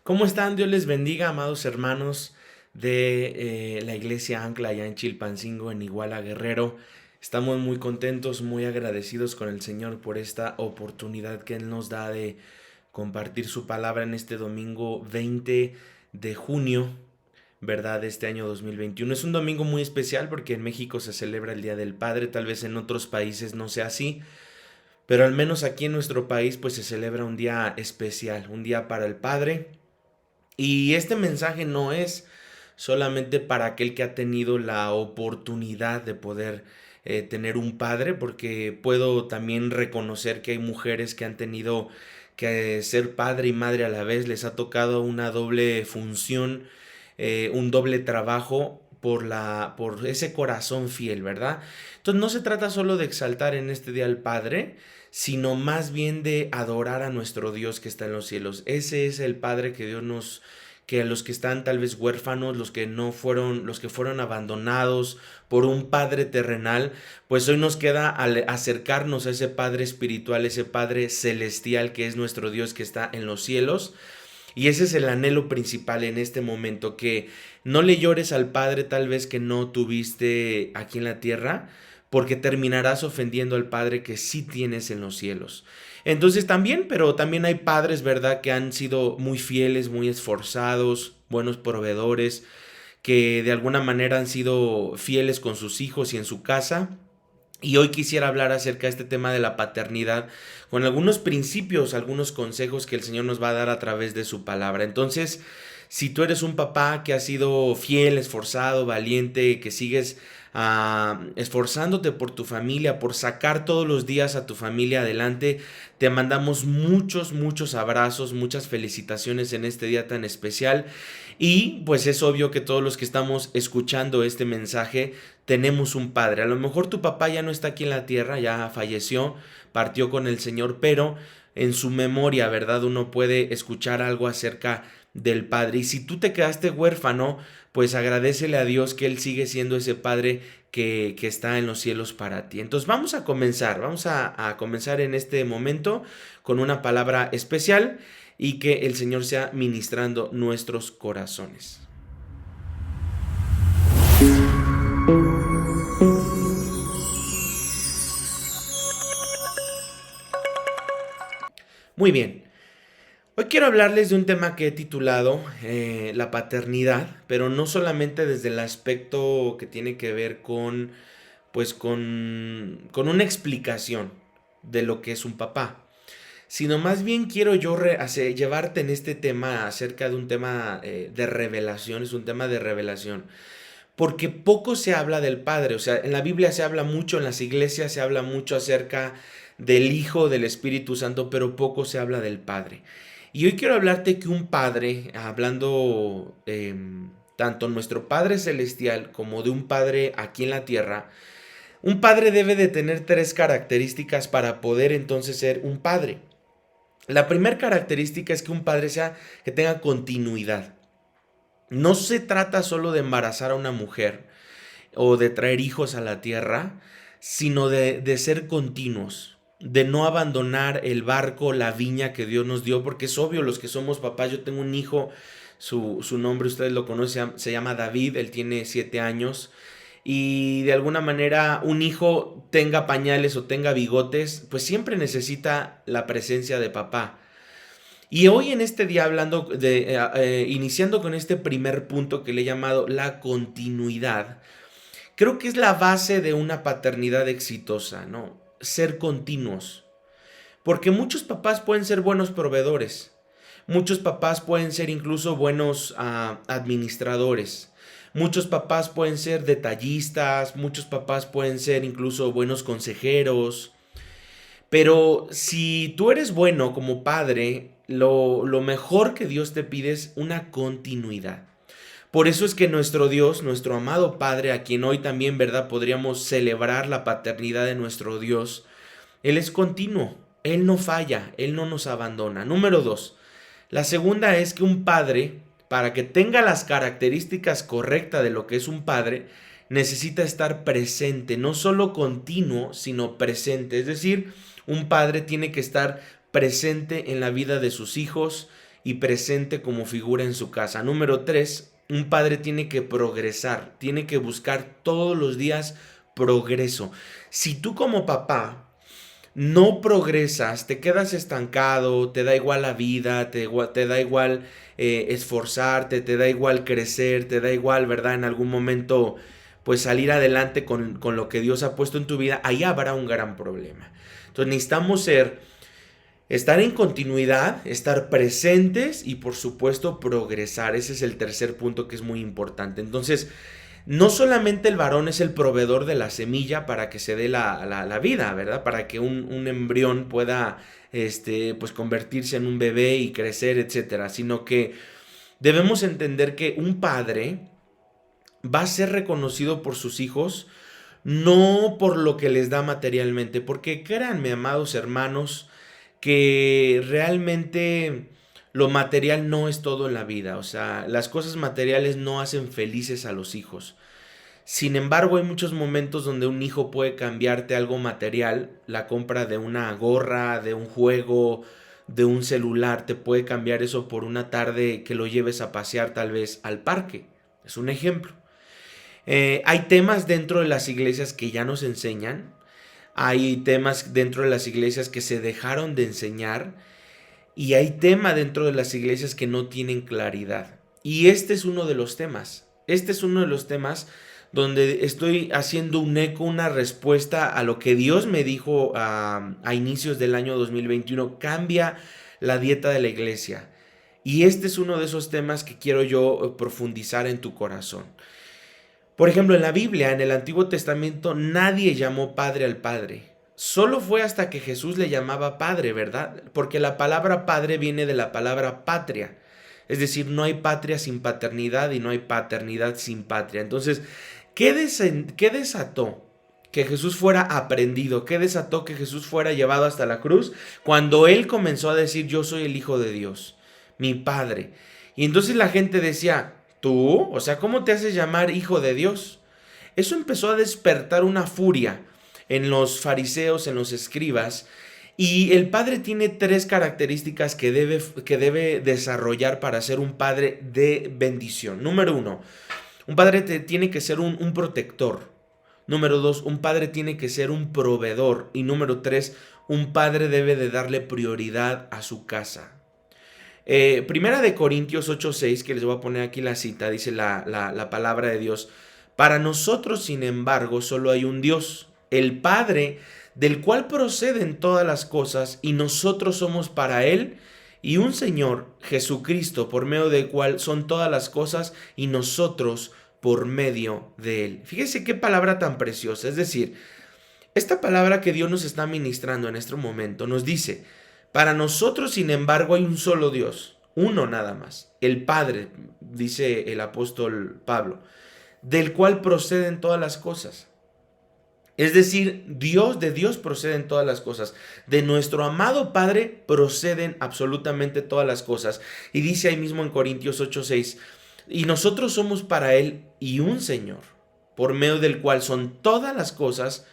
¿Cómo están? Dios les bendiga, amados hermanos de la iglesia Ancla allá en Chilpancingo, en Iguala Guerrero. Estamos muy contentos, muy agradecidos con el Señor por esta oportunidad que Él nos da de compartir su palabra en este domingo 20 de junio, ¿verdad? De este año 2021. Es un domingo muy especial porque en México se celebra el Día del Padre, tal vez en otros países no sea así, pero al menos aquí en nuestro país pues se celebra un día especial, un día para el Padre. Y este mensaje no es solamente para aquel que ha tenido la oportunidad de poder tener un padre, porque puedo también reconocer que hay mujeres que han tenido que ser padre y madre a la vez, les ha tocado una doble función, un doble trabajo por ese corazón fiel, ¿verdad? Entonces no se trata solo de exaltar en este día al Padre, sino más bien de adorar a nuestro Dios que está en los cielos. Ese es el Padre que Dios nos, que a los que están tal vez huérfanos, los que no fueron, los que fueron abandonados por un Padre terrenal, pues hoy nos queda acercarnos a ese Padre espiritual, ese Padre celestial que es nuestro Dios que está en los cielos. Y ese es el anhelo principal en este momento, que no le llores al Padre tal vez que no tuviste aquí en la tierra, porque terminarás ofendiendo al Padre que sí tienes en los cielos. Entonces también, pero también hay padres, ¿verdad?, que han sido muy fieles, muy esforzados, buenos proveedores, que de alguna manera han sido fieles con sus hijos y en su casa. Y hoy quisiera hablar acerca de este tema de la paternidad con algunos principios, algunos consejos que el Señor nos va a dar a través de su palabra. Entonces, si tú eres un papá que ha sido fiel, esforzado, valiente, que sigues esforzándote por tu familia, por sacar todos los días a tu familia adelante, te mandamos muchos, muchos abrazos, muchas felicitaciones en este día tan especial. Y pues es obvio que todos los que estamos escuchando este mensaje tenemos un padre. A lo mejor tu papá ya no está aquí en la tierra, ya falleció, partió con el Señor, pero en su memoria, ¿verdad? Uno puede escuchar algo acerca del padre. Y si tú te quedaste huérfano, pues agradécele a Dios que Él sigue siendo ese padre que está en los cielos para ti. Entonces vamos a comenzar en este momento con una palabra especial y que el Señor sea ministrando nuestros corazones. Muy bien, hoy quiero hablarles de un tema que he titulado la paternidad, pero no solamente desde el aspecto que tiene que ver con, pues con una explicación de lo que es un papá, sino más bien quiero yo llevarte en este tema acerca de un tema de revelación, es un tema de revelación, porque poco se habla del Padre. O sea, en la Biblia se habla mucho, en las iglesias se habla mucho acerca del Hijo, del Espíritu Santo, pero poco se habla del Padre. Y hoy quiero hablarte que un Padre, hablando tanto nuestro Padre Celestial como de un Padre aquí en la tierra, un Padre debe de tener tres características para poder entonces ser un Padre. La primera característica es que un Padre que tenga continuidad. No se trata solo de embarazar a una mujer o de traer hijos a la tierra, sino de ser continuos, de no abandonar el barco, la viña que Dios nos dio, porque es obvio, los que somos papás, yo tengo un hijo, su nombre ustedes lo conocen, se llama David, él tiene 7 años, y de alguna manera un hijo tenga pañales o tenga bigotes, pues siempre necesita la presencia de papá. Y hoy en este día hablando iniciando con este primer punto que le he llamado la continuidad, creo que es la base de una paternidad exitosa, ¿no? Ser continuos. Porque muchos papás pueden ser buenos proveedores. Muchos papás pueden ser incluso buenos administradores. Muchos papás pueden ser detallistas. Muchos papás pueden ser incluso buenos consejeros. Pero si tú eres bueno como padre, lo mejor que Dios te pide es una continuidad. Por eso es que nuestro Dios, nuestro amado Padre, a quien hoy también, ¿verdad?, podríamos celebrar la paternidad de nuestro Dios, Él es continuo, Él no falla, Él no nos abandona. Número dos, la segunda es que un padre, para que tenga las características correctas de lo que es un padre, necesita estar presente, no solo continuo, sino presente. Es decir, un padre tiene que estar presente en la vida de sus hijos, y presente como figura en su casa. Número 3, un padre tiene que progresar, tiene que buscar todos los días progreso. Si tú como papá no progresas, te quedas estancado, te da igual la vida, te da igual esforzarte, te da igual crecer, te da igual, ¿verdad? En algún momento, pues salir adelante con lo que Dios ha puesto en tu vida, ahí habrá un gran problema. Entonces necesitamos estar en continuidad, estar presentes y por supuesto progresar. Ese es el tercer punto que es muy importante. Entonces, no solamente el varón es el proveedor de la semilla para que se dé la vida, ¿verdad? Para que un embrión pueda pues convertirse en un bebé y crecer, etcétera, sino que debemos entender que un padre va a ser reconocido por sus hijos no por lo que les da materialmente, porque créanme, amados hermanos, que realmente lo material no es todo en la vida. O sea, las cosas materiales no hacen felices a los hijos. Sin embargo, hay muchos momentos donde un hijo puede cambiarte algo material, la compra de una gorra, de un juego, de un celular, te puede cambiar eso por una tarde que lo lleves a pasear tal vez al parque. Es un ejemplo. Hay temas dentro de las iglesias que ya nos enseñan, hay temas dentro de las iglesias que se dejaron de enseñar y hay temas dentro de las iglesias que no tienen claridad. Y este es uno de los temas. Este es uno de los temas donde estoy haciendo un eco, una respuesta a lo que Dios me dijo a inicios del año 2021. Cambia la dieta de la iglesia. Y este es uno de esos temas que quiero yo profundizar en tu corazón. Por ejemplo, en la Biblia, en el Antiguo Testamento, nadie llamó padre al padre. Solo fue hasta que Jesús le llamaba padre, ¿verdad? Porque la palabra padre viene de la palabra patria. Es decir, no hay patria sin paternidad y no hay paternidad sin patria. Entonces, ¿qué desató que Jesús fuera aprendido? ¿Qué desató que Jesús fuera llevado hasta la cruz? Cuando él comenzó a decir, yo soy el Hijo de Dios, mi Padre. Y entonces la gente decía, ¿tú? O sea, ¿cómo te haces llamar Hijo de Dios? Eso empezó a despertar una furia en los fariseos, en los escribas, y el padre tiene tres características que debe desarrollar para ser un padre de bendición. Número uno, un padre tiene que ser un protector. Número dos, un padre tiene que ser un proveedor. Y número tres, un padre debe de darle prioridad a su casa. Primera de Corintios 8:6, que les voy a poner aquí la cita, dice la palabra de Dios. Para nosotros, sin embargo, solo hay un Dios, el Padre, del cual proceden todas las cosas, y nosotros somos para Él, y un Señor, Jesucristo, por medio del cual son todas las cosas, y nosotros por medio de Él. Fíjese qué palabra tan preciosa. Es decir, esta palabra que Dios nos está ministrando en este momento nos dice, para nosotros, sin embargo, hay un solo Dios, uno nada más, el Padre, dice el apóstol Pablo, del cual proceden todas las cosas. Es decir, de Dios proceden todas las cosas. De nuestro amado Padre proceden absolutamente todas las cosas. Y dice ahí mismo en Corintios 8:6, y nosotros somos para Él y un Señor, por medio del cual son todas las cosas,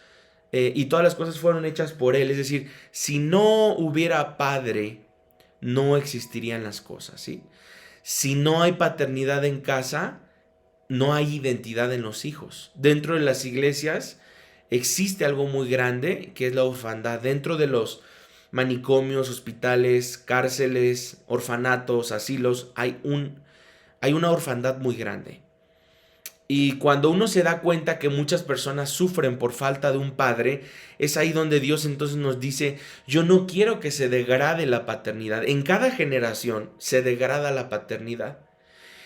y todas las cosas fueron hechas por Él. Es decir, si no hubiera Padre, no existirían las cosas, ¿sí? Si no hay paternidad en casa, no hay identidad en los hijos. Dentro de las iglesias existe algo muy grande que es la orfandad. Dentro de los manicomios, hospitales, cárceles, orfanatos, asilos, hay una orfandad muy grande. Y cuando uno se da cuenta que muchas personas sufren por falta de un padre, es ahí donde Dios entonces nos dice, yo no quiero que se degrade la paternidad. En cada generación se degrada la paternidad.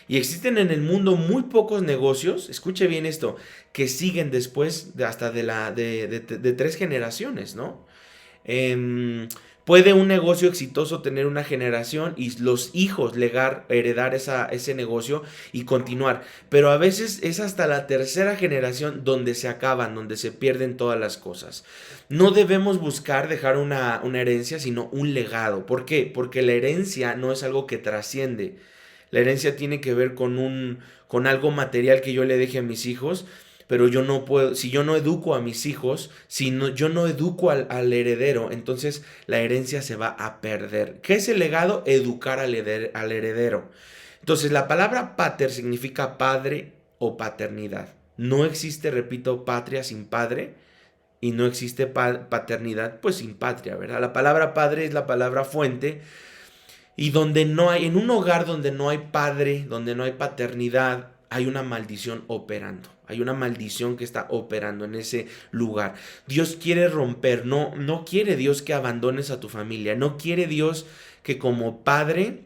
Y existen en el mundo muy pocos negocios, escuche bien esto, que siguen después de 3 generaciones, ¿no? Puede un negocio exitoso tener una generación y los hijos heredar ese negocio y continuar. Pero a veces es hasta la tercera generación donde se acaban, donde se pierden todas las cosas. No debemos buscar dejar una herencia, sino un legado. ¿Por qué? Porque la herencia no es algo que trasciende. La herencia tiene que ver con algo material que yo le deje a mis hijos, pero yo no puedo, si yo no educo a mis hijos, si no, yo no educo al heredero, entonces la herencia se va a perder. ¿Qué es el legado? Educar al heredero. Entonces la palabra pater significa padre o paternidad. No existe, repito, patria sin padre y no existe paternidad pues sin patria, ¿verdad? La palabra padre es la palabra fuente y donde no hay, en un hogar donde no hay padre, donde no hay paternidad, hay una maldición operando. Hay una maldición que está operando en ese lugar. Dios quiere romper, no quiere Dios que abandones a tu familia, no quiere Dios que como padre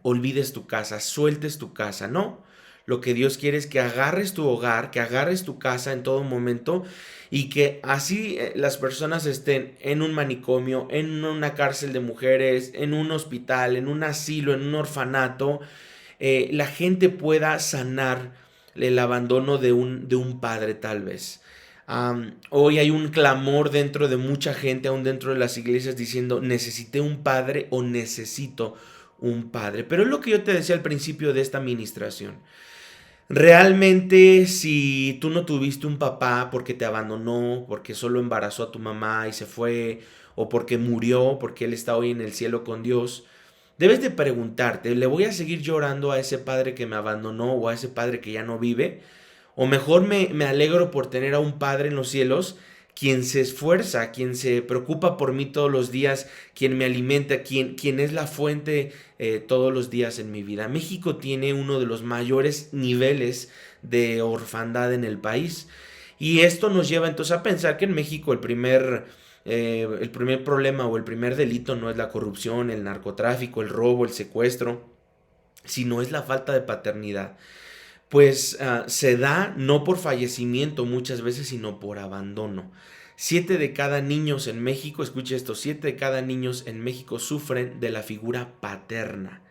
olvides tu casa, sueltes tu casa, no. Lo que Dios quiere es que agarres tu hogar, que agarres tu casa en todo momento y que así las personas estén en un manicomio, en una cárcel de mujeres, en un hospital, en un asilo, en un orfanato, la gente pueda sanar el abandono de un padre tal vez. Hoy hay un clamor dentro de mucha gente, aún dentro de las iglesias, diciendo necesité un padre o necesito un padre. Pero es lo que yo te decía al principio de esta administración. Realmente, si tú no tuviste un papá porque te abandonó, porque solo embarazó a tu mamá y se fue, o porque murió, porque él está hoy en el cielo con Dios, debes de preguntarte, ¿le voy a seguir llorando a ese padre que me abandonó o a ese padre que ya no vive? O mejor me alegro por tener a un padre en los cielos quien se esfuerza, quien se preocupa por mí todos los días, quien me alimenta, quien es la fuente todos los días en mi vida. México tiene uno de los mayores niveles de orfandad en el país. Y esto nos lleva entonces a pensar que en México el primer problema o el primer delito no es la corrupción, el narcotráfico, el robo, el secuestro, sino es la falta de paternidad. Pues se da no por fallecimiento muchas veces, sino por abandono. 7 de cada niños en México, escuche esto, 7 de cada niños en México sufren de la figura paterna.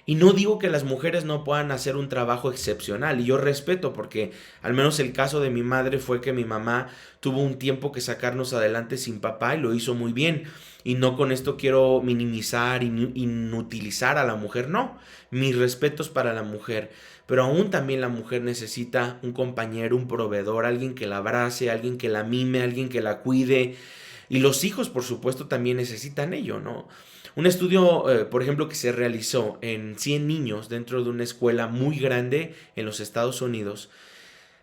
Y no digo que las mujeres no puedan hacer un trabajo excepcional, y yo respeto porque al menos el caso de mi madre fue que mi mamá tuvo un tiempo que sacarnos adelante sin papá y lo hizo muy bien. Y no con esto quiero minimizar, inutilizar a la mujer, no. Mis respetos para la mujer, pero aún también la mujer necesita un compañero, un proveedor, alguien que la abrace, alguien que la mime, alguien que la cuide. Y los hijos, por supuesto, también necesitan ello, ¿no? Un estudio, por ejemplo, que se realizó en 100 niños dentro de una escuela muy grande en los Estados Unidos,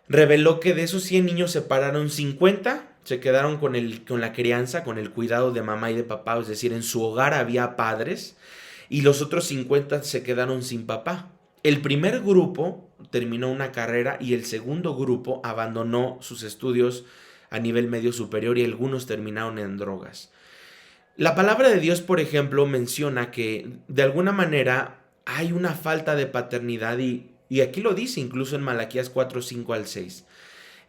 reveló que de esos 100 niños separaron 50, se quedaron con la crianza, con el cuidado de mamá y de papá, es decir, en su hogar había padres, y los otros 50 se quedaron sin papá. El primer grupo terminó una carrera y el segundo grupo abandonó sus estudios a nivel medio superior y algunos terminaron en drogas. La palabra de Dios, por ejemplo, menciona que de alguna manera hay una falta de paternidad y aquí lo dice incluso en Malaquías 4, 5 al 6.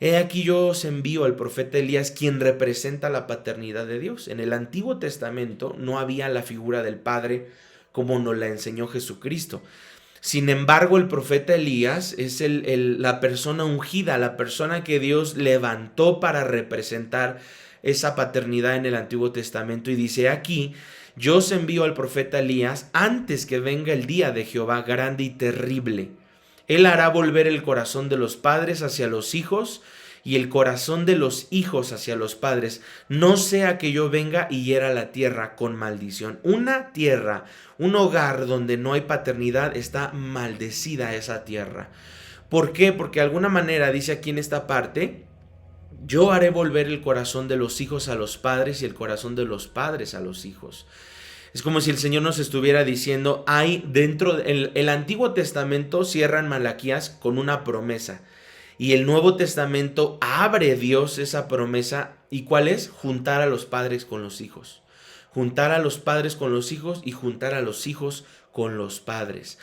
He aquí yo os envío al profeta Elías, quien representa la paternidad de Dios. En el Antiguo Testamento no había la figura del Padre como nos la enseñó Jesucristo. Sin embargo, el profeta Elías es la persona ungida, la persona que Dios levantó para representar esa paternidad en el Antiguo Testamento. Y dice aquí, yo os envío al profeta Elías antes que venga el día de Jehová grande y terrible. Él hará volver el corazón de los padres hacia los hijos y el corazón de los hijos hacia los padres, no sea que yo venga y hiera la tierra con maldición. Una tierra, un hogar donde no hay paternidad, está maldecida esa tierra. ¿Por qué? Porque de alguna manera dice aquí en esta parte, yo haré volver el corazón de los hijos a los padres y el corazón de los padres a los hijos. Es como si el Señor nos estuviera diciendo, hay dentro del Antiguo Testamento cierra en Malaquías con una promesa. Y el Nuevo Testamento abre Dios esa promesa. ¿Y cuál es? Juntar a los padres con los hijos. Juntar a los padres con los hijos y juntar a los hijos con los padres.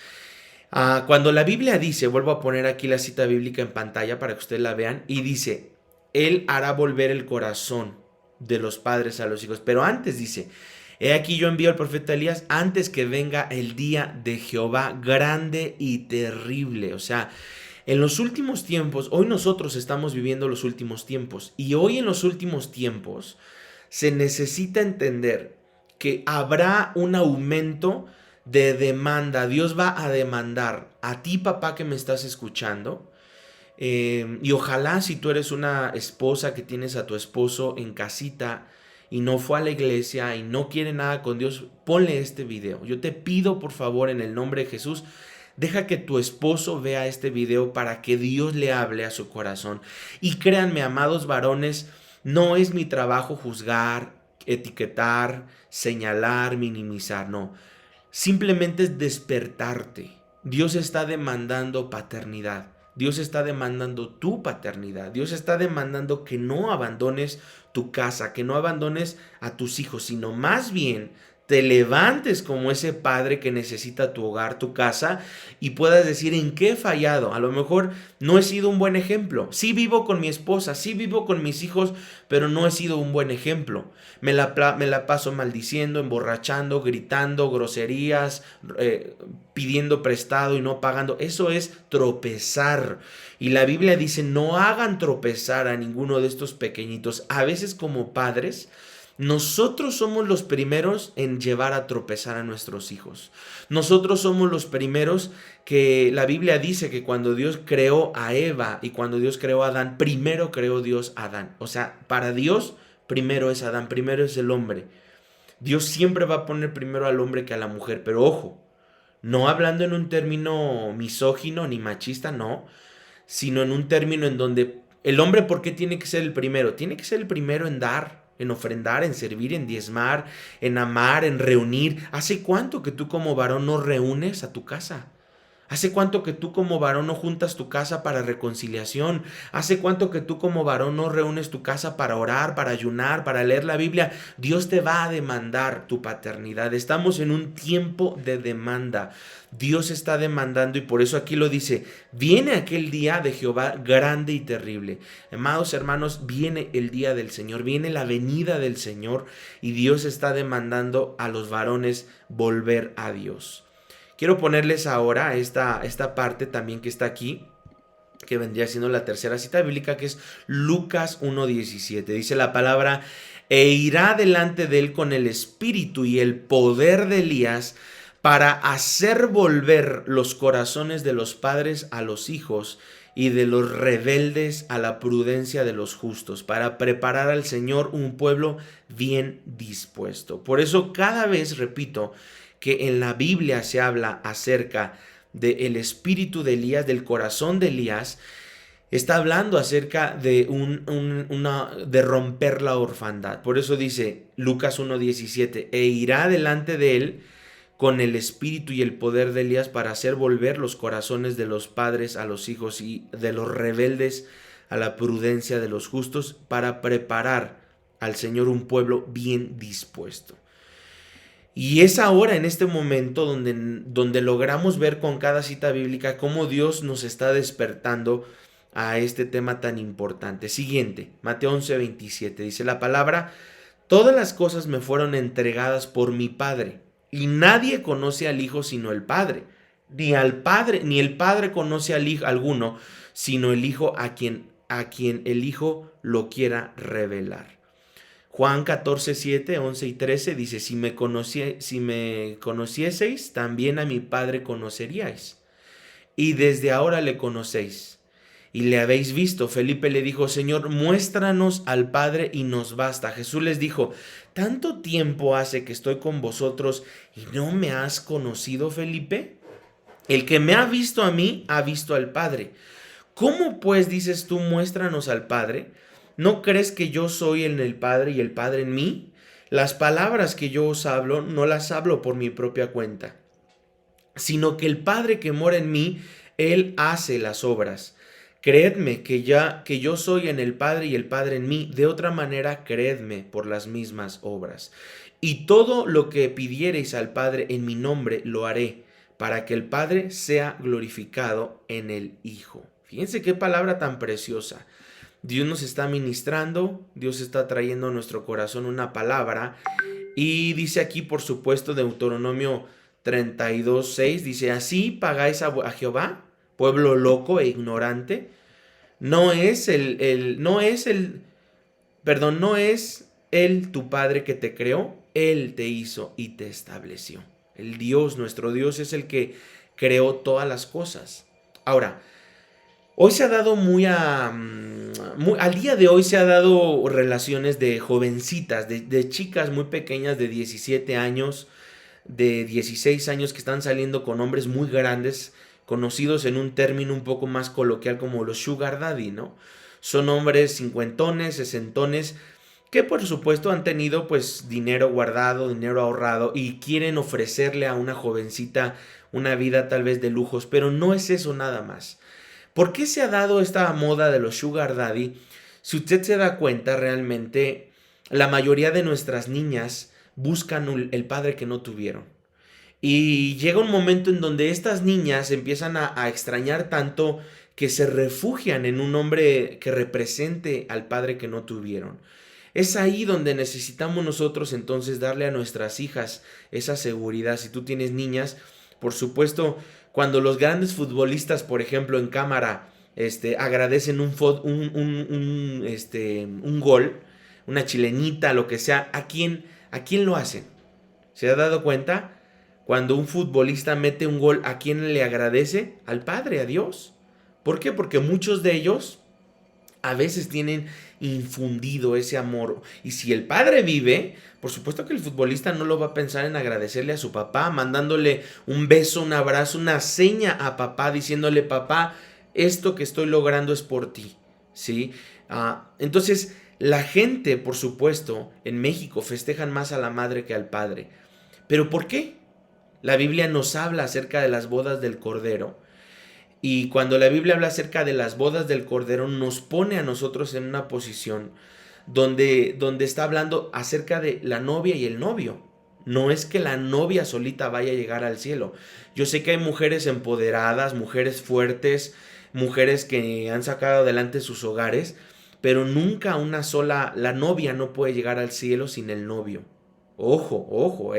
Cuando la Biblia dice, vuelvo a poner aquí la cita bíblica en pantalla para que ustedes la vean, y dice, Él hará volver el corazón de los padres a los hijos. Pero antes dice, he aquí yo envío al profeta Elías antes que venga el día de Jehová grande y terrible. O sea, en los últimos tiempos, hoy nosotros estamos viviendo los últimos tiempos y hoy en los últimos tiempos se necesita entender que habrá un aumento de demanda. Dios va a demandar a ti, papá, que me estás escuchando. Y ojalá si tú eres una esposa que tienes a tu esposo en casita y no fue a la iglesia y no quiere nada con Dios, ponle este video. Yo te pido por favor en el nombre de Jesús, deja que tu esposo vea este video para que Dios le hable a su corazón. Y créanme, amados varones, no es mi trabajo juzgar, etiquetar, señalar, minimizar, no. Simplemente es despertarte. Dios está demandando paternidad. Dios está demandando tu paternidad. Dios está demandando que no abandones tu casa, que no abandones a tus hijos, sino más bien te levantes como ese padre que necesita tu hogar, tu casa, y puedas decir en qué he fallado. A lo mejor no he sido un buen ejemplo. Sí vivo con mi esposa, sí vivo con mis hijos, pero no he sido un buen ejemplo. Me la paso maldiciendo, emborrachando, gritando, groserías, pidiendo prestado y no pagando. Eso es tropezar. Y la Biblia dice, no hagan tropezar a ninguno de estos pequeñitos. A veces como padres, nosotros somos los primeros en llevar a tropezar a nuestros hijos. Nosotros somos los primeros que la Biblia dice que cuando Dios creó a Eva y cuando Dios creó a Adán, primero creó Dios a Adán. O sea, para Dios primero es Adán, primero es el hombre. Dios siempre va a poner primero al hombre que a la mujer, pero ojo, no hablando en un término misógino ni machista, no, sino en un término en donde el hombre, ¿por qué tiene que ser el primero? Tiene que ser el primero en dar, en ofrendar, en servir, en diezmar, en amar, en reunir. ¿Hace cuánto que tú como varón no reúnes a tu casa? ¿Hace cuánto que tú como varón no juntas tu casa para reconciliación? ¿Hace cuánto que tú como varón no reúnes tu casa para orar, para ayunar, para leer la Biblia? Dios te va a demandar tu paternidad. Estamos en un tiempo de demanda. Dios está demandando y por eso aquí lo dice, viene aquel día de Jehová grande y terrible. Amados hermanos, viene el día del Señor, viene la venida del Señor y Dios está demandando a los varones volver a Dios. Quiero ponerles ahora esta parte también que está aquí, que vendría siendo la tercera cita bíblica, que es Lucas 1:17. Dice la palabra, e irá delante de él con el espíritu y el poder de Elías para hacer volver los corazones de los padres a los hijos y de los rebeldes a la prudencia de los justos, para preparar al Señor un pueblo bien dispuesto. Por eso cada vez repito, que en la Biblia se habla acerca del espíritu de Elías, del corazón de Elías, está hablando acerca de de romper la orfandad. Por eso dice Lucas 1:17, e irá delante de él con el espíritu y el poder de Elías para hacer volver los corazones de los padres a los hijos y de los rebeldes a la prudencia de los justos, para preparar al Señor un pueblo bien dispuesto. Y es ahora, en este momento, donde logramos ver con cada cita bíblica cómo Dios nos está despertando a este tema tan importante. Siguiente, Mateo 11:27, dice la palabra, todas las cosas me fueron entregadas por mi Padre, y nadie conoce al Hijo sino el Padre, ni el Padre conoce al Hijo alguno, sino el Hijo a quien el Hijo lo quiera revelar. Juan 14:7, 11 y 13 dice, si me conocieseis, también a mi Padre conoceríais. Y desde ahora le conocéis y le habéis visto. Felipe le dijo, Señor, muéstranos al Padre y nos basta. Jesús les dijo, ¿tanto tiempo hace que estoy con vosotros y no me has conocido, Felipe? El que me ha visto a mí, ha visto al Padre. ¿Cómo pues dices tú, muéstranos al Padre? ¿No crees que yo soy en el Padre y el Padre en mí? Las palabras que yo os hablo, no las hablo por mi propia cuenta, sino que el Padre que mora en mí, Él hace las obras. Creedme que yo soy en el Padre y el Padre en mí. De otra manera, creedme por las mismas obras. Y todo lo que pidiereis al Padre en mi nombre, lo haré, para que el Padre sea glorificado en el Hijo. Fíjense qué palabra tan preciosa. Dios nos está ministrando, Dios está trayendo a nuestro corazón una palabra. Y dice aquí, por supuesto, Deuteronomio 32:6, dice, así pagáis a Jehová, pueblo loco e ignorante. No es él tu Padre que te creó, Él te hizo y te estableció. Nuestro Dios es el que creó todas las cosas. Ahora, Hoy se ha dado al día de hoy se ha dado relaciones de jovencitas, de chicas muy pequeñas de 17 años, de 16 años que están saliendo con hombres muy grandes, conocidos en un término un poco más coloquial como los sugar daddy, ¿no? Son hombres cincuentones, sesentones, que por supuesto han tenido pues dinero guardado, dinero ahorrado y quieren ofrecerle a una jovencita una vida tal vez de lujos, pero no es eso nada más. ¿Por qué se ha dado esta moda de los sugar daddy? Si usted se da cuenta, realmente la mayoría de nuestras niñas buscan el padre que no tuvieron. Y llega un momento en donde estas niñas empiezan a extrañar tanto que se refugian en un hombre que represente al padre que no tuvieron. Es ahí donde necesitamos nosotros entonces darle a nuestras hijas esa seguridad. Si tú tienes niñas, por supuesto, cuando los grandes futbolistas, por ejemplo, en cámara, agradecen un gol, una chilenita, lo que sea, ¿a quién lo hacen? ¿Se ha dado cuenta? Cuando un futbolista mete un gol, ¿a quién le agradece? Al Padre, a Dios. ¿Por qué? Porque muchos de ellos a veces tienen infundido ese amor. Y si el padre vive, por supuesto que el futbolista no lo va a pensar en agradecerle a su papá, mandándole un beso, un abrazo, una seña a papá, diciéndole, papá, esto que estoy logrando es por ti. ¿Sí? Entonces, la gente, por supuesto, en México festejan más a la madre que al padre. ¿Pero por qué? La Biblia nos habla acerca de las bodas del Cordero. Y cuando la Biblia habla acerca de las bodas del Cordero, nos pone a nosotros en una posición donde está hablando acerca de la novia y el novio. No es que la novia solita vaya a llegar al cielo. Yo sé que hay mujeres empoderadas, mujeres fuertes, mujeres que han sacado adelante sus hogares, pero nunca la novia no puede llegar al cielo sin el novio. Ojo, ojo,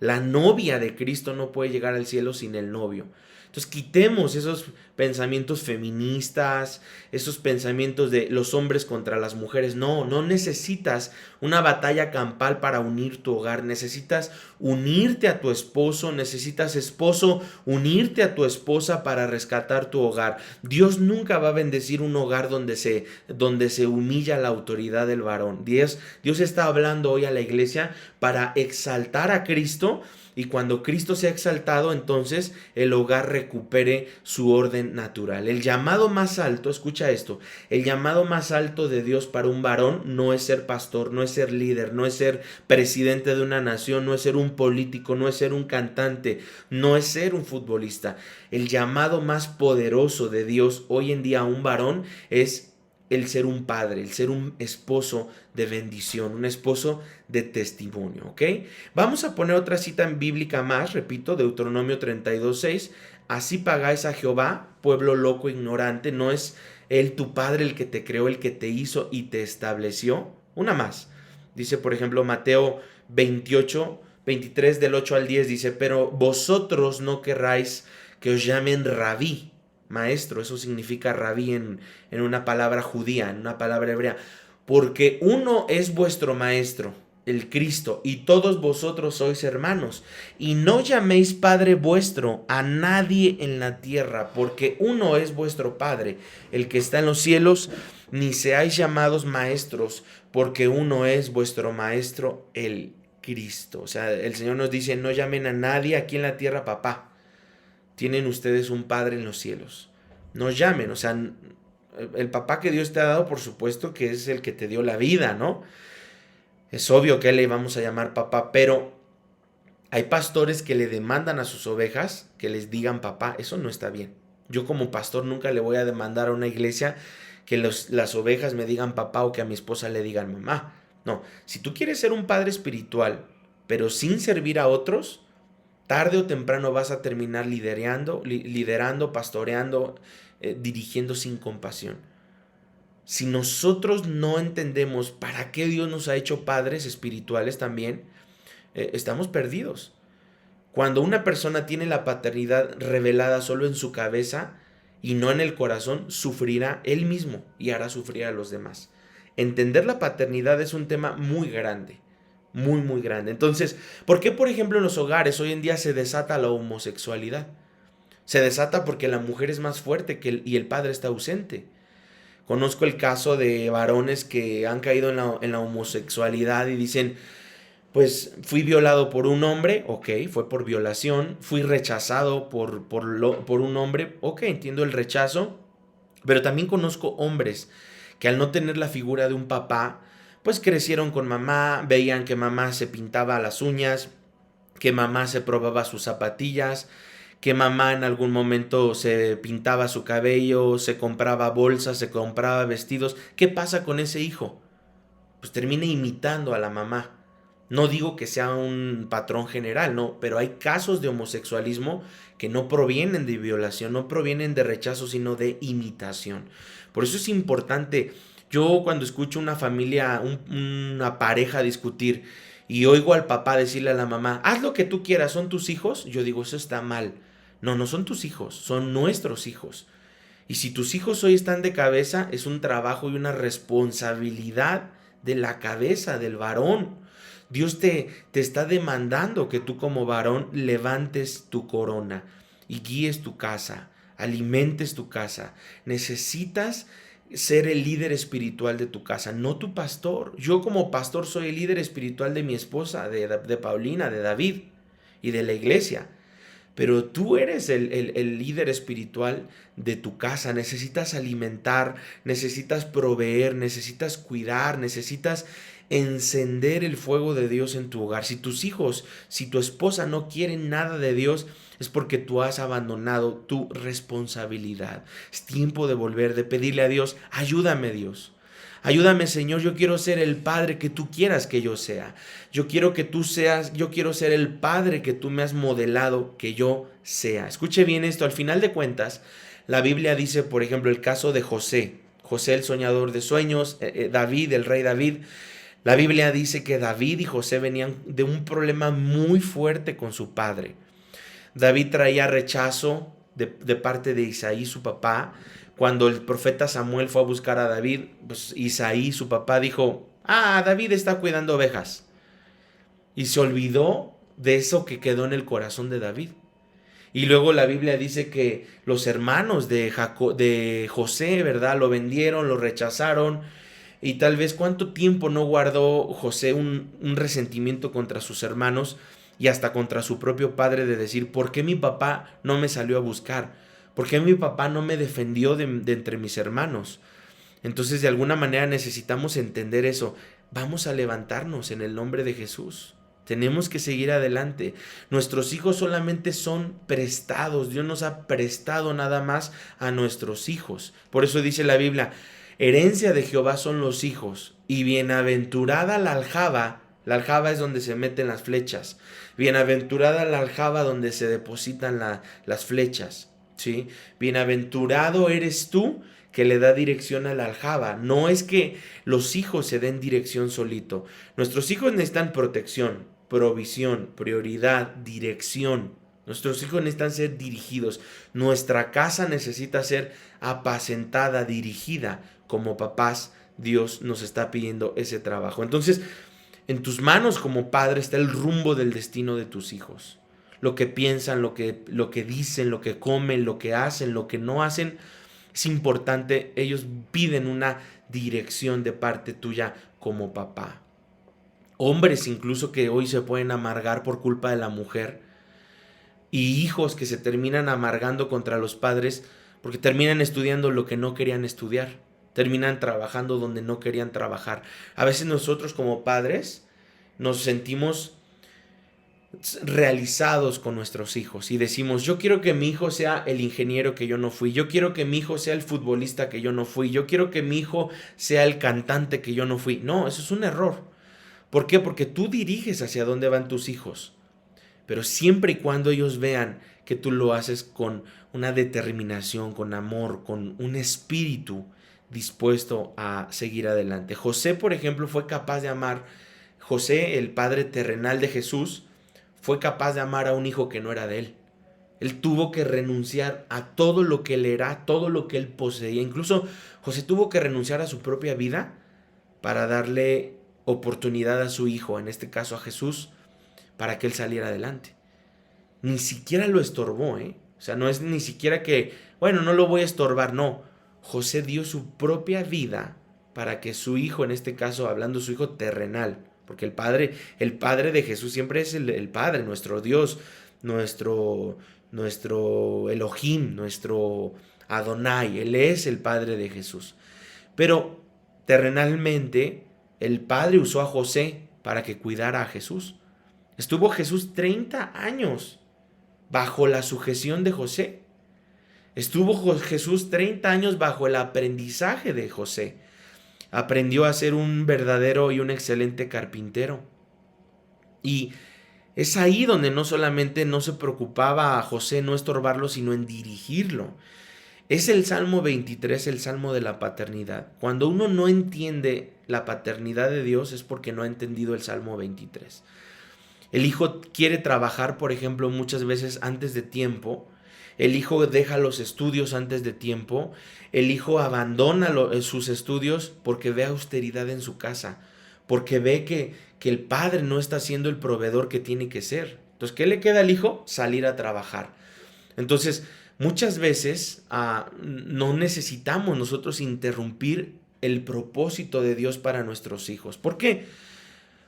La novia de Cristo no puede llegar al cielo sin el novio. Entonces quitemos esos pensamientos feministas, esos pensamientos de los hombres contra las mujeres. No, no necesitas una batalla campal para unir tu hogar. Necesitas unirte a tu esposo, necesitas esposo unirte a tu esposa para rescatar tu hogar. Dios nunca va a bendecir un hogar donde se humilla la autoridad del varón. Dios está hablando hoy a la iglesia para exaltar a Cristo. Y cuando Cristo sea exaltado, entonces el hogar recupere su orden natural. El llamado más alto, escucha esto, el llamado más alto de Dios para un varón no es ser pastor, no es ser líder, no es ser presidente de una nación, no es ser un político, no es ser un cantante, no es ser un futbolista. El llamado más poderoso de Dios hoy en día a un varón es el ser un padre, el ser un esposo de bendición, un esposo de testimonio, ¿ok? Vamos a poner otra cita en bíblica más, repito, Deuteronomio 32:6. Así pagáis a Jehová, pueblo loco e ignorante. ¿No es él tu padre el que te creó, el que te hizo y te estableció? Una más. Dice, por ejemplo, Mateo 28:23 del 8 al 10, dice, pero vosotros no querráis que os llamen rabí, maestro. Eso significa rabí en una palabra judía, en una palabra hebrea. Porque uno es vuestro maestro, el Cristo, y todos vosotros sois hermanos. Y no llaméis Padre vuestro a nadie en la tierra, porque uno es vuestro Padre, el que está en los cielos, ni seáis llamados maestros, porque uno es vuestro Maestro, el Cristo. O sea, el Señor nos dice, no llamen a nadie aquí en la tierra papá. Tienen ustedes un Padre en los cielos. No llamen, o sea, el papá que Dios te ha dado, por supuesto que es el que te dio la vida, ¿no? Es obvio que le vamos a llamar papá, pero hay pastores que le demandan a sus ovejas que les digan papá. Eso no está bien. Yo como pastor nunca le voy a demandar a una iglesia que las ovejas me digan papá o que a mi esposa le digan mamá. No, si tú quieres ser un padre espiritual, pero sin servir a otros, tarde o temprano vas a terminar liderando, pastoreando, dirigiendo sin compasión. Si nosotros no entendemos para qué Dios nos ha hecho padres espirituales también, estamos perdidos. Cuando una persona tiene la paternidad revelada solo en su cabeza y no en el corazón, sufrirá él mismo y hará sufrir a los demás. Entender la paternidad es un tema muy grande, muy, muy grande. Entonces, ¿por qué, por ejemplo, en los hogares hoy en día se desata la homosexualidad? Se desata porque la mujer es más fuerte y el padre está ausente. Conozco el caso de varones que han caído en la homosexualidad y dicen, pues fui violado por un hombre, ok, fue por violación, fui rechazado por un hombre, ok, entiendo el rechazo, pero también conozco hombres que al no tener la figura de un papá, pues crecieron con mamá, veían que mamá se pintaba las uñas, que mamá se probaba sus zapatillas, que mamá en algún momento se pintaba su cabello, se compraba bolsas, se compraba vestidos. ¿Qué pasa con ese hijo? Pues termina imitando a la mamá. No digo que sea un patrón general, no, pero hay casos de homosexualismo que no provienen de violación, no provienen de rechazo, sino de imitación. Por eso es importante. Yo cuando escucho una familia, una pareja discutir y oigo al papá decirle a la mamá, haz lo que tú quieras, son tus hijos, yo digo, eso está mal. No, no son tus hijos, son nuestros hijos. Y si tus hijos hoy están de cabeza, es un trabajo y una responsabilidad de la cabeza, del varón. Dios te está demandando que tú como varón levantes tu corona y guíes tu casa, alimentes tu casa. Necesitas ser el líder espiritual de tu casa, no tu pastor. Yo como pastor soy el líder espiritual de mi esposa, de Paulina, de David y de la iglesia. Pero tú eres el líder espiritual de tu casa. Necesitas alimentar, necesitas proveer, necesitas cuidar, necesitas encender el fuego de Dios en tu hogar. Si tus hijos, si tu esposa no quieren nada de Dios, es porque tú has abandonado tu responsabilidad. Es tiempo de volver, de pedirle a Dios, ayúdame Dios. Ayúdame, Señor, yo quiero ser el padre que tú quieras que yo sea. Yo quiero que tú seas, yo quiero ser el padre que tú me has modelado que yo sea. Escuche bien esto, al final de cuentas, la Biblia dice, por ejemplo, el caso de José. José, el soñador de sueños, David, el rey David. La Biblia dice que David y José venían de un problema muy fuerte con su padre. David traía rechazo de parte de Isaí, su papá. Cuando el profeta Samuel fue a buscar a David, pues Isaí, su papá, dijo, David está cuidando ovejas. Y se olvidó de eso que quedó en el corazón de David. Y luego la Biblia dice que los hermanos de José, ¿verdad? Lo vendieron, lo rechazaron. Y tal vez cuánto tiempo no guardó José un resentimiento contra sus hermanos y hasta contra su propio padre de decir, ¿por qué mi papá no me salió a buscar? ¿Por qué mi papá no me defendió de entre mis hermanos? Entonces de alguna manera necesitamos entender eso. Vamos a levantarnos en el nombre de Jesús. Tenemos que seguir adelante. Nuestros hijos solamente son prestados. Dios nos ha prestado nada más a nuestros hijos. Por eso dice la Biblia, herencia de Jehová son los hijos, y bienaventurada la aljaba es donde se meten las flechas, bienaventurada la aljaba donde se depositan las flechas, ¿sí? Bienaventurado eres tú que le da dirección a la aljaba. No es que los hijos se den dirección solito. Nuestros hijos necesitan protección, provisión, prioridad, dirección. Nuestros hijos necesitan ser dirigidos. Nuestra casa necesita ser apacentada, dirigida. Como papás, Dios nos está pidiendo ese trabajo. Entonces, en tus manos como padre está el rumbo del destino de tus hijos. Lo que piensan, lo que dicen, lo que comen, lo que hacen, lo que no hacen, es importante. Ellos piden una dirección de parte tuya como papá. Hombres incluso que hoy se pueden amargar por culpa de la mujer, y hijos que se terminan amargando contra los padres porque terminan estudiando lo que no querían estudiar, terminan trabajando donde no querían trabajar. A veces nosotros como padres nos sentimos realizados con nuestros hijos y decimos, yo quiero que mi hijo sea el ingeniero que yo no fui, yo quiero que mi hijo sea el futbolista que yo no fui, yo quiero que mi hijo sea el cantante que yo no fui. No, eso es un error. ¿Por qué? Porque tú diriges hacia dónde van tus hijos, pero siempre y cuando ellos vean que tú lo haces con una determinación, con amor, con un espíritu dispuesto a seguir adelante. José, por ejemplo, fue capaz de amar, José, el padre terrenal de Jesús, fue capaz de amar a un hijo que no era de él. Él tuvo que renunciar a todo lo que él era, todo lo que él poseía. Incluso José tuvo que renunciar a su propia vida para darle oportunidad a su hijo, en este caso a Jesús, para que él saliera adelante. Ni siquiera lo estorbó, ¿eh? O sea, no es ni siquiera que, bueno, no lo voy a estorbar, no. José dio su propia vida para que su hijo, en este caso hablando su hijo terrenal, porque el padre de Jesús siempre es el Padre, nuestro Dios, nuestro Elohim, nuestro Adonai, Él es el Padre de Jesús. Pero terrenalmente el Padre usó a José para que cuidara a Jesús. Estuvo Jesús 30 años bajo la sujeción de José. Estuvo Jesús 30 años bajo el aprendizaje de José. Aprendió a ser un verdadero y un excelente carpintero. Y es ahí donde no solamente no se preocupaba a José no estorbarlo, sino en dirigirlo. Es el Salmo 23, el Salmo de la paternidad. Cuando uno no entiende la paternidad de Dios es porque no ha entendido el Salmo 23. El hijo quiere trabajar, por ejemplo, muchas veces antes de tiempo. El hijo deja los estudios antes de tiempo. El hijo abandona sus estudios porque ve austeridad en su casa. Porque ve que el padre no está siendo el proveedor que tiene que ser. Entonces, ¿qué le queda al hijo? Salir a trabajar. Entonces, muchas veces no necesitamos nosotros interrumpir el propósito de Dios para nuestros hijos. ¿Por qué?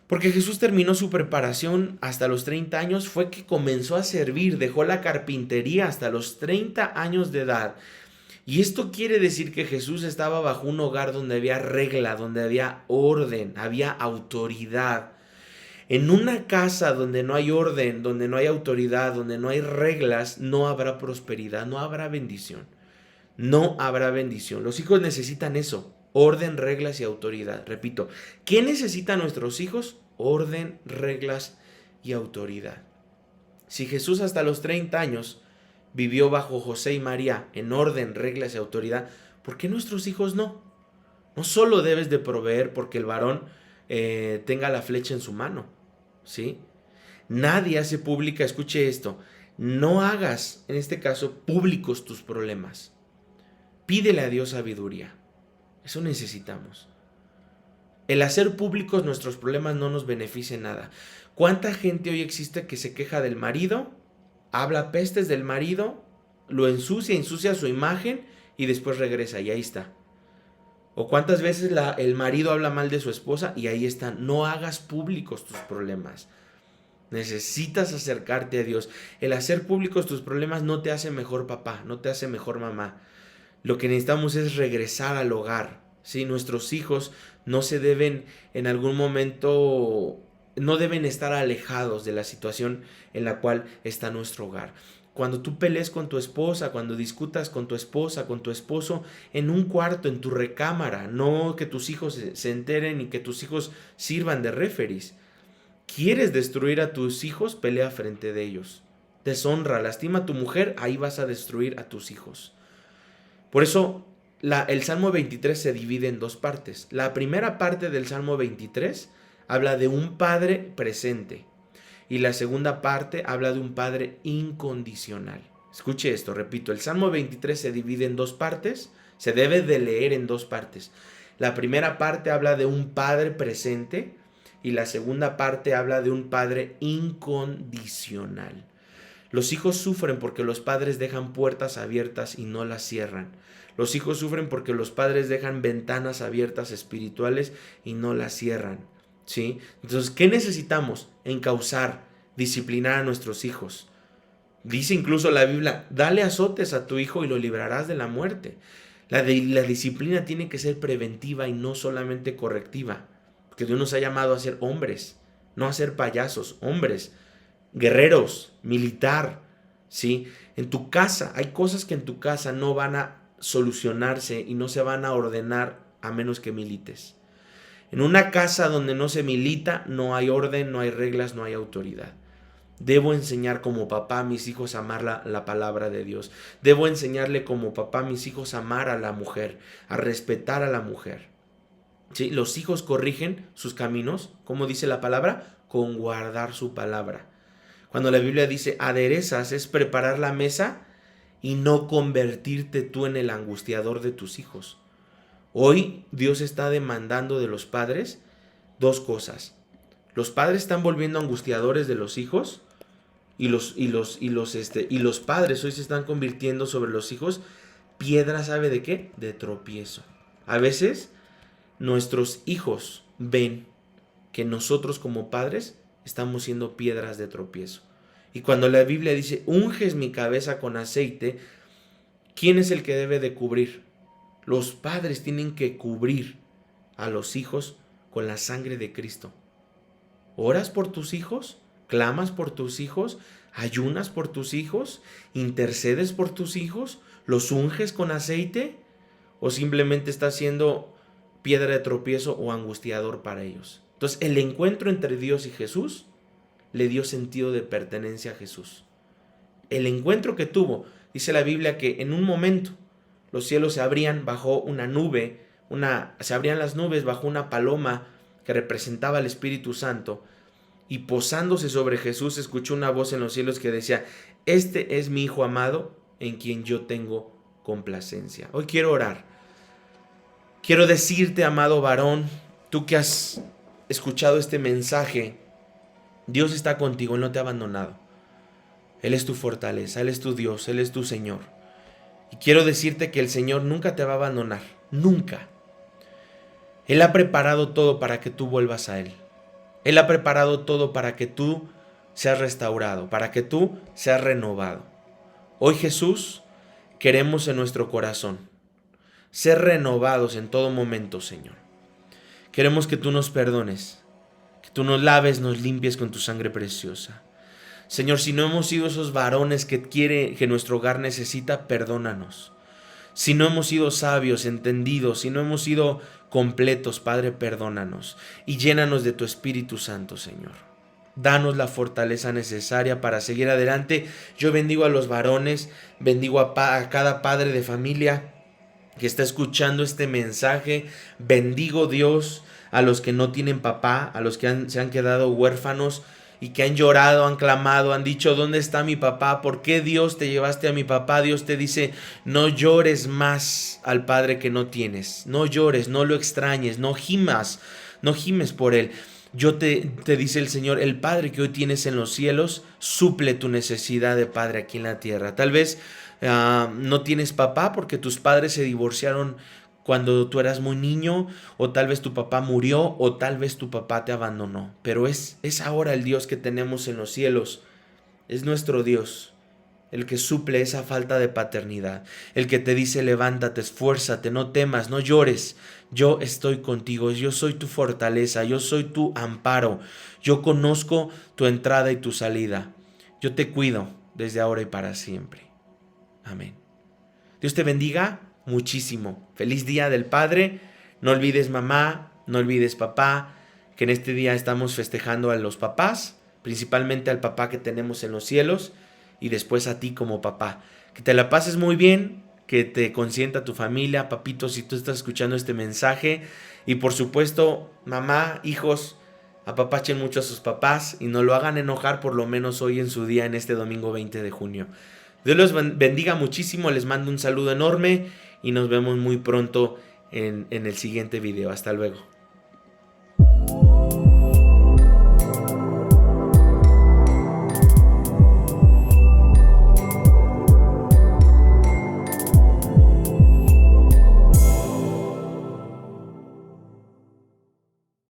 Porque Jesús terminó su preparación hasta los 30 años, fue que comenzó a servir, dejó la carpintería hasta los 30 años de edad. Y esto quiere decir que Jesús estaba bajo un hogar donde había regla, donde había orden, había autoridad. En una casa donde no hay orden, donde no hay autoridad, donde no hay reglas, no habrá prosperidad, no habrá bendición. No habrá bendición. Los hijos necesitan eso, orden, reglas y autoridad. Repito, ¿qué necesitan nuestros hijos? Orden, reglas y autoridad. Si Jesús hasta los 30 años vivió bajo José y María en orden, reglas y autoridad, ¿por qué nuestros hijos no? No solo debes de proveer porque el varón tenga la flecha en su mano, ¿sí? Nadie hace pública, escuche esto, no hagas, en este caso, públicos tus problemas. Pídele a Dios sabiduría. Eso necesitamos. El hacer públicos nuestros problemas no nos beneficia en nada. ¿Cuánta gente hoy existe que se queja del marido, habla pestes del marido, lo ensucia su imagen y después regresa y ahí está? ¿O cuántas veces el marido habla mal de su esposa y ahí está? No hagas públicos tus problemas. Necesitas acercarte a Dios. El hacer públicos tus problemas no te hace mejor papá, no te hace mejor mamá. Lo que necesitamos es regresar al hogar. ¿Sí? Nuestros hijos no se deben en algún momento, no deben estar alejados de la situación en la cual está nuestro hogar. Cuando tú pelees con tu esposa, cuando discutas con tu esposa, con tu esposo, en un cuarto, en tu recámara, no que tus hijos se enteren y que tus hijos sirvan de referees. ¿Quieres destruir a tus hijos? Pelea frente de ellos. Deshonra, lastima a tu mujer, ahí vas a destruir a tus hijos. Por eso el Salmo 23 se divide en dos partes. La primera parte del Salmo 23 habla de un padre presente y la segunda parte habla de un padre incondicional. Escuche esto, repito, el Salmo 23 se divide en dos partes, se debe de leer en dos partes. La primera parte habla de un padre presente y la segunda parte habla de un padre incondicional. Los hijos sufren porque los padres dejan puertas abiertas y no las cierran. Los hijos sufren porque los padres dejan ventanas abiertas espirituales y no las cierran, ¿sí? Entonces, ¿qué necesitamos? Encauzar, disciplinar a nuestros hijos. Dice incluso la Biblia, dale azotes a tu hijo y lo librarás de la muerte. La disciplina tiene que ser preventiva y no solamente correctiva, porque Dios nos ha llamado a ser hombres, no a ser payasos, hombres, guerreros, militar, ¿sí? En tu casa, hay cosas que en tu casa no van a solucionarse y no se van a ordenar a menos que milites. En una casa donde no se milita, no hay orden, no hay reglas, no hay autoridad. Debo enseñar como papá a mis hijos a amar la palabra de Dios. Debo enseñarle como papá a mis hijos a amar a la mujer, a respetar a la mujer. ¿Sí? Los hijos corrigen sus caminos, como dice la palabra, con guardar su palabra. Cuando la Biblia dice aderezas, es preparar la mesa y no convertirte tú en el angustiador de tus hijos. Hoy Dios está demandando de los padres dos cosas. Los padres están volviendo angustiadores de los hijos y los padres hoy se están convirtiendo sobre los hijos piedra, ¿sabe de qué? De tropiezo. A veces nuestros hijos ven que nosotros como padres estamos siendo piedras de tropiezo. Y cuando la Biblia dice, unges mi cabeza con aceite, ¿quién es el que debe de cubrir? Los padres tienen que cubrir a los hijos con la sangre de Cristo. ¿Oras por tus hijos? ¿Clamas por tus hijos? ¿Ayunas por tus hijos? ¿Intercedes por tus hijos? ¿Los unges con aceite? ¿O simplemente estás siendo piedra de tropiezo o angustiador para ellos? Entonces, el encuentro entre Dios y Jesús le dio sentido de pertenencia a Jesús. El encuentro que tuvo, dice la Biblia que en un momento los cielos se abrían bajo una nube, se abrían las nubes bajo una paloma que representaba al Espíritu Santo, y posándose sobre Jesús escuchó una voz en los cielos que decía, este es mi Hijo amado en quien yo tengo complacencia. Hoy quiero orar. Quiero decirte, amado varón, tú que has escuchado este mensaje, Dios está contigo, Él no te ha abandonado. Él es tu fortaleza, Él es tu Dios, Él es tu Señor. Y quiero decirte que el Señor nunca te va a abandonar, nunca. Él ha preparado todo para que tú vuelvas a Él. Él ha preparado todo para que tú seas restaurado, para que tú seas renovado. Hoy, Jesús, queremos en nuestro corazón ser renovados en todo momento, Señor. Queremos que tú nos perdones, que tú nos laves, nos limpies con tu sangre preciosa. Señor, si no hemos sido esos varones que nuestro hogar necesita, perdónanos. Si no hemos sido sabios, entendidos, si no hemos sido completos, Padre, perdónanos y llénanos de tu Espíritu Santo, Señor. Danos la fortaleza necesaria para seguir adelante. Yo bendigo a los varones, bendigo a cada padre de familia que está escuchando este mensaje. Bendigo, Dios, a los que no tienen papá, a los que se han quedado huérfanos y que han llorado, han clamado, han dicho, ¿dónde está mi papá? ¿Por qué, Dios, te llevaste a mi papá? Dios te dice, no llores más al padre que no tienes. No llores, no lo extrañes, no gimes por él. Te dice el Señor, el Padre que hoy tienes en los cielos, suple tu necesidad de padre aquí en la tierra. Tal vez no tienes papá porque tus padres se divorciaron cuando tú eras muy niño, o tal vez tu papá murió, o tal vez tu papá te abandonó. Pero es ahora el Dios que tenemos en los cielos. Es nuestro Dios, el que suple esa falta de paternidad, el que te dice, levántate, esfuérzate, no temas, no llores. Yo estoy contigo, yo soy tu fortaleza, yo soy tu amparo. Yo conozco tu entrada y tu salida. Yo te cuido desde ahora y para siempre. Amén. Dios te bendiga muchísimo. Feliz Día del Padre. No olvides mamá, no olvides papá, que en este día estamos festejando a los papás, principalmente al papá que tenemos en los cielos y después a ti como papá. Que te la pases muy bien, que te consienta tu familia, papito, si tú estás escuchando este mensaje. Y por supuesto, mamá, hijos, apapachen mucho a sus papás y no lo hagan enojar por lo menos hoy en su día, en este domingo 20 de junio. Dios los bendiga muchísimo, les mando un saludo enorme y nos vemos muy pronto en el siguiente video. Hasta luego.